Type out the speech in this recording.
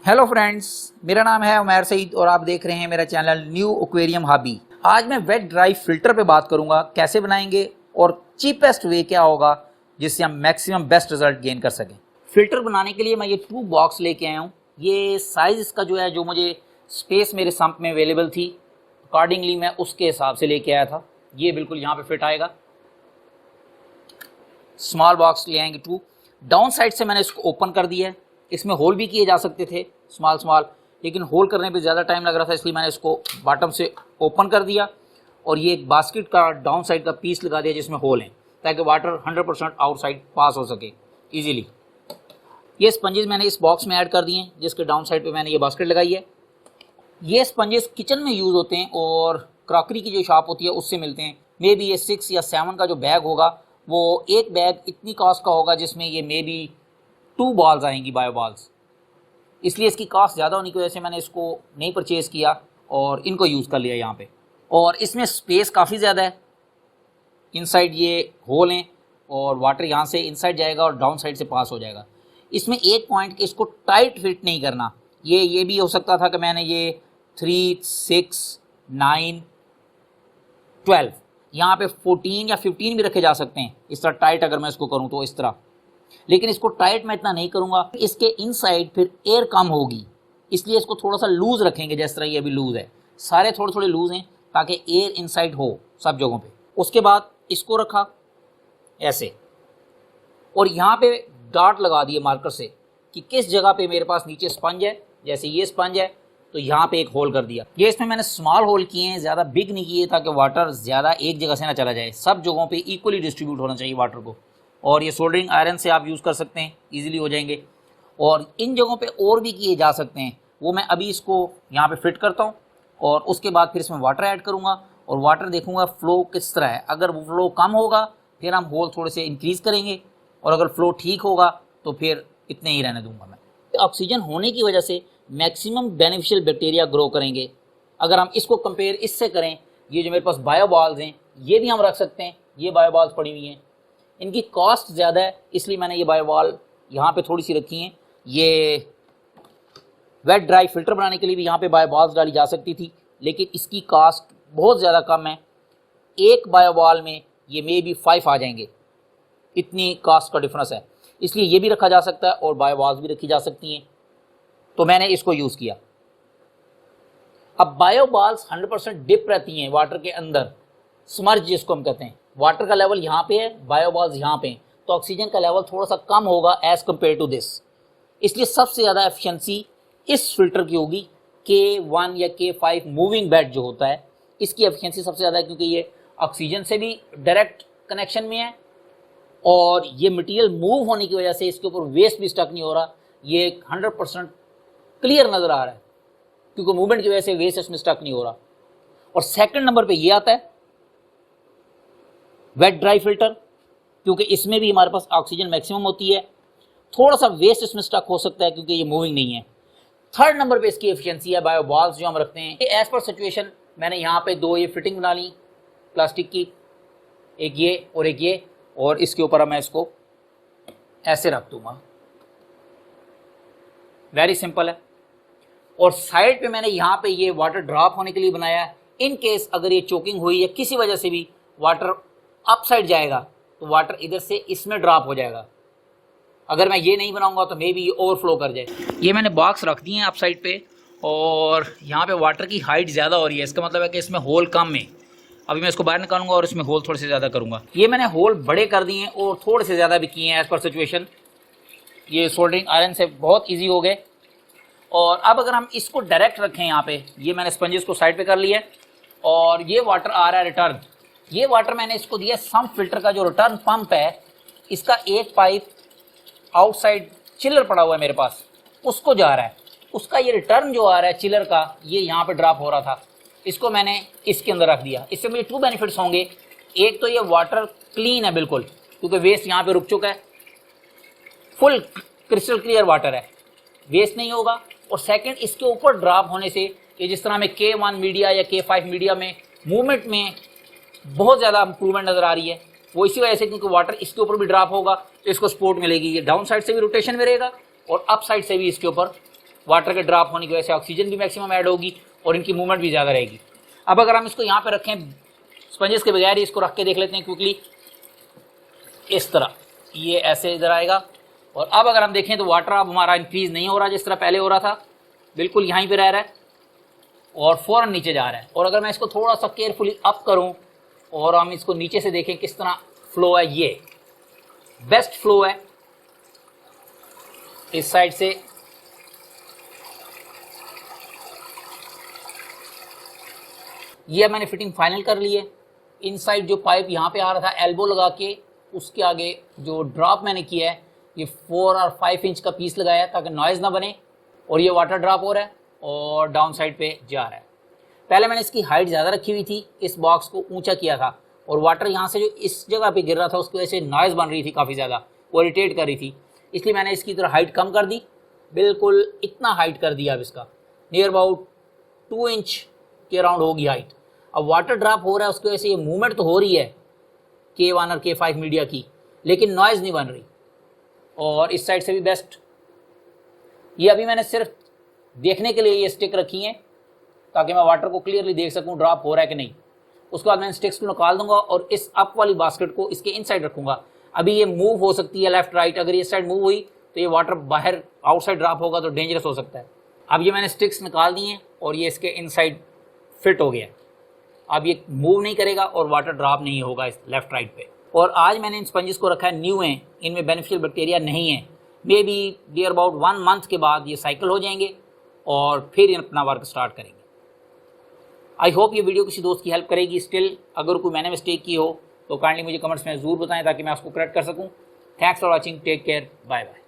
Hello friends, मेरा नाम है उमैर सईद और आप देख रहे हैं मेरा चैनल न्यू एक्वेरियम हॉबी। आज मैं वेट ड्राई फिल्टर पे बात करूंगा, कैसे बनाएंगे और चीपेस्ट वे क्या होगा जिससे हम मैक्सिमम बेस्ट रिजल्ट गेन कर सकें। फिल्टर बनाने के लिए मैं ये 2 बॉक्स लेके आया हूँ। ये साइज इसका जो है, जो मुझे स्पेस मेरे सम्प में अवेलेबल थी अकॉर्डिंगली मैं उसके हिसाब से लेके आया था। ये बिल्कुल यहाँ पे फिट आएगा। स्मॉल बॉक्स ले आएंगे 2। डाउन साइड से मैंने इसको ओपन कर दिया है। इसमें होल भी किए जा सकते थे स्मॉल, लेकिन होल करने पे ज़्यादा टाइम लग रहा था, इसलिए मैंने इसको बॉटम से ओपन कर दिया और ये एक बास्केट का डाउन साइड का पीस लगा दिया जिसमें होल हैं, ताकि वाटर 100% आउटसाइड पास हो सके इजीली। ये स्पंजेस मैंने इस बॉक्स में ऐड कर दिए हैं, जिसके डाउन साइड पे मैंने ये बास्केट लगाई है। ये स्पंजेस किचन में यूज़ होते हैं और क्रॉकरी की जो शॉप होती है उससे मिलते हैं। मे बी ये 6 या 7 का जो बैग होगा, वो एक बैग इतनी कॉस्ट का होगा जिसमें ये मे बी 2 बॉल्स आएंगी, बायो बॉल्स। इसलिए इसकी कॉस्ट ज़्यादा होने की वजह से मैंने इसको नहीं परचेज़ किया और इनको यूज़ कर लिया यहाँ पे। और इसमें स्पेस काफ़ी ज़्यादा है। इनसाइड ये होल हैं और वाटर यहाँ से इनसाइड जाएगा और डाउन साइड से पास हो जाएगा। इसमें एक पॉइंट कि इसको टाइट फिट नहीं करना। ये भी हो सकता था कि मैंने ये 3, 6, 9, 12 यहाँ पे 14 या 15 भी रखे जा सकते हैं इस तरह टाइट। अगर मैं इसको करूँ तो इस तरह, लेकिन इसको टाइट मैं इतना नहीं करूँगा। इसके इनसाइड फिर एयर कम होगी, इसलिए इसको थोड़ा सा लूज़ रखेंगे। जिस तरह ये अभी लूज़ है, सारे थोड़े थोड़े लूज़ हैं ताकि एयर इनसाइड हो सब जगहों पे। उसके बाद इसको रखा ऐसे और यहाँ पे डॉट लगा दिए मार्कर से कि किस जगह पे मेरे पास नीचे स्पंज है। जैसे ये स्पंज है तो यहाँ पे एक होल कर दिया। ये इसमें मैंने स्मॉल होल किए हैं, ज़्यादा बिग नहीं किए, ताकि वाटर ज़्यादा एक जगह से ना चला जाए। सब जगहों पे इक्वली डिस्ट्रीब्यूट होना चाहिए वाटर को। और ये सोल्डरिंग आयरन से आप यूज़ कर सकते हैं, इजीली हो जाएंगे। और इन जगहों पे और भी किए जा सकते हैं, वो मैं अभी इसको यहाँ पे फिट करता हूँ और उसके बाद फिर इसमें वाटर ऐड करूँगा और वाटर देखूँगा फ़्लो किस तरह है। अगर वो फ़्लो कम होगा फिर हम होल थोड़े से इंक्रीज़ करेंगे और अगर फ़्लो ठीक होगा तो फिर इतने ही रहने दूँगा मैं। ऑक्सीजन होने की वजह से मैक्सिमम बेनिफिशियल बैक्टीरिया ग्रो करेंगे। अगर हम इसको कंपेयर इससे करें, ये जो मेरे पास बायो बॉल्स हैं ये भी हम रख सकते हैं। ये बायो बॉल्स पड़ी हुई हैं, इनकी कॉस्ट ज़्यादा है इसलिए मैंने ये बायो बॉल यहाँ पे थोड़ी सी रखी हैं। ये वेट ड्राई फिल्टर बनाने के लिए भी यहाँ पे बायो बॉल्स डाली जा सकती थी, लेकिन इसकी कॉस्ट बहुत ज़्यादा कम है। एक बायो बॉल में ये मे बी 5 आ जाएंगे, इतनी कॉस्ट का डिफरेंस है। इसलिए ये भी रखा जा सकता है और बायो बॉल्स भी रखी जा सकती हैं, तो मैंने इसको यूज़ किया। अब बायो बॉल्स 100% डिप रहती हैं वाटर के अंदर, स्मर्ज जिसको हम कहते हैं। वाटर का लेवल यहाँ पे है, बायो बॉल्स यहाँ पे हैं, तो ऑक्सीजन का लेवल थोड़ा सा कम होगा एज़ कम्पेयर टू दिस। इसलिए सबसे ज़्यादा एफिशिएंसी इस फिल्टर की होगी। K1 या K5 मूविंग बेड जो होता है, इसकी एफिशिएंसी सबसे ज़्यादा है, क्योंकि ये ऑक्सीजन से भी डायरेक्ट कनेक्शन में है और ये मटेरियल मूव होने की वजह से इसके ऊपर वेस्ट भी स्टक नहीं हो रहा। ये 100% क्लियर नज़र आ रहा है क्योंकि मूवमेंट की वजह से वेस्ट इसमें स्टक नहीं हो रहा। और सेकंड नंबर पे ये आता है वेट ड्राई फिल्टर, क्योंकि इसमें भी हमारे पास ऑक्सीजन मैक्सिमम होती है। थोड़ा सा वेस्ट इसमें स्टक हो सकता है क्योंकि ये मूविंग नहीं है। थर्ड नंबर पे इसकी एफिशिएंसी है बायो बॉल्स जो हम रखते हैं। एज पर सिचुएशन मैंने यहाँ पे 2 ये फिटिंग बना ली प्लास्टिक की, एक ये और एक ये, और इसके ऊपर मैं इसको ऐसे रख दूंगा। वेरी सिंपल है। और साइड पे मैंने यहाँ पे ये वाटर ड्रॉप होने के लिए बनाया है। इन केस अगर ये चोकिंग हुई या किसी वजह से भी वाटर अप साइड जाएगा तो वाटर इधर से इसमें ड्रॉप हो जाएगा। अगर मैं ये नहीं बनाऊंगा तो मे बी ये ओवरफ्लो कर जाए। ये मैंने बॉक्स रख दिए हैं अप साइड पे और यहाँ पे वाटर की हाइट ज़्यादा हो रही है, इसका मतलब है कि इसमें होल कम है। अभी मैं इसको बाहर निकालूंगा और इसमें होल थोड़े से ज़्यादा करूँगा। ये मैंने होल बड़े कर दिए हैं और थोड़े से ज़्यादा भी किए हैं एज़ पर सिचुएशन। ये सोल्डरिंग आयरन से बहुत ईजी हो गए। और अब अगर हम इसको डायरेक्ट रखें यहाँ पे, ये मैंने स्पंजेस को साइड पे कर लिया और ये वाटर आ रहा है रिटर्न। ये वाटर मैंने इसको दिया सम्प फिल्टर का जो रिटर्न पंप है, इसका एक पाइप आउटसाइड चिलर पड़ा हुआ है मेरे पास, उसको जा रहा है। उसका ये रिटर्न जो आ रहा है चिलर का, ये यहाँ पे ड्रॉप हो रहा था, इसको मैंने इसके अंदर रख दिया। इससे मुझे 2 बेनिफिट्स होंगे। एक तो ये वाटर क्लीन है बिल्कुल, क्योंकि वेस्ट यहाँ पे रुक चुका है, फुल क्रिस्टल क्लियर वाटर है, वेस्ट नहीं होगा। और सेकंड, इसके ऊपर ड्रॉप होने से ये जिस तरह में K1 मीडिया या K5 मीडिया में मूवमेंट में बहुत ज़्यादा इंप्रूवमेंट नज़र आ रही है, वो इसी वजह से, क्योंकि वाटर इसके ऊपर भी ड्रॉप होगा तो इसको सपोर्ट मिलेगी। ये डाउन साइड से भी रोटेशन में रहेगा और अप साइड से भी इसके ऊपर वाटर के ड्रॉप होने की वजह से ऑक्सीजन भी मैक्सिमम ऐड होगी और इनकी मूवमेंट भी ज़्यादा रहेगी। अब अगर हम इसको यहाँ पे रखें स्पंजेस के बगैर ही, इसको रख के देख लेते हैं क्विकली। इस तरह ये ऐसे इधर आएगा और अब अगर हम देखें तो वाटर अब हमारा इंक्रीज़ नहीं हो रहा जिस तरह पहले हो रहा था, बिल्कुल यहीं पे रह रहा है और फ़ौरन नीचे जा रहा है। और अगर मैं इसको थोड़ा सा केयरफुली अप करूं और हम इसको नीचे से देखें किस तरह फ्लो है, ये बेस्ट फ्लो है इस साइड से। ये मैंने फिटिंग फाइनल कर ली है। इनसाइड जो पाइप यहाँ पे आ रहा था एल्बो लगा के, उसके आगे जो ड्रॉप मैंने किया है ये 4 और 5 इंच का पीस लगाया है ताकि नॉइज़ ना बने। और ये वाटर ड्रॉप हो रहा है और डाउन साइड पे जा रहा है। पहले मैंने इसकी हाइट ज़्यादा रखी हुई थी, इस बॉक्स को ऊंचा किया था और वाटर यहाँ से जो इस जगह पे गिर रहा था उसकी वजह से नॉइज़ बन रही थी काफ़ी ज़्यादा, वो इरिटेट कर रही थी, इसलिए मैंने इसकी तरह हाइट कम कर दी, बिल्कुल इतना हाइट कर दिया। अब इसका नियर अबाउट 2 इंच के अराउंड होगी हाइट। अब वाटर ड्रॉप हो रहा है उसकी वजह से ये मूवमेंट तो हो रही है K1 और K5 मीडिया की, लेकिन नॉइज़ नहीं बन रही। और इस साइड से भी बेस्ट। ये अभी मैंने सिर्फ देखने के लिए ये स्टिक रखी हैं ताकि मैं वाटर को क्लियरली देख सकूं ड्रॉप हो रहा है कि नहीं। उसके बाद मैं स्टिक्स को निकाल दूंगा और इस अप वाली बास्केट को इसके इनसाइड रखूंगा। अभी ये मूव हो सकती है लेफ्ट राइट, अगर ये साइड मूव हुई तो ये वाटर बाहर आउटसाइड ड्रॉप होगा तो डेंजरस हो सकता है। अब ये मैंने स्टिक्स निकाल दी हैं और ये इसके इनसाइड फिट हो गया। अब ये मूव नहीं करेगा और वाटर ड्रॉप नहीं होगा इस लेफ्ट राइट पे। और आज मैंने इन स्पंजेस को रखा है, न्यू हैं, इनमें बेनिफिशियल बैक्टीरिया नहीं है। Maybe near about 1 month के बाद ये साइकिल हो जाएंगे और फिर अपना वर्क स्टार्ट करेंगे। आई होप ये वीडियो किसी दोस्त की हेल्प करेगी। स्टिल अगर कोई मैंने मिस्टेक की हो तो काइंडली मुझे कमेंट्स में ज़रूर बताएं ताकि मैं उसको करेक्ट कर सकूं। Thanks for watching, take care, bye bye.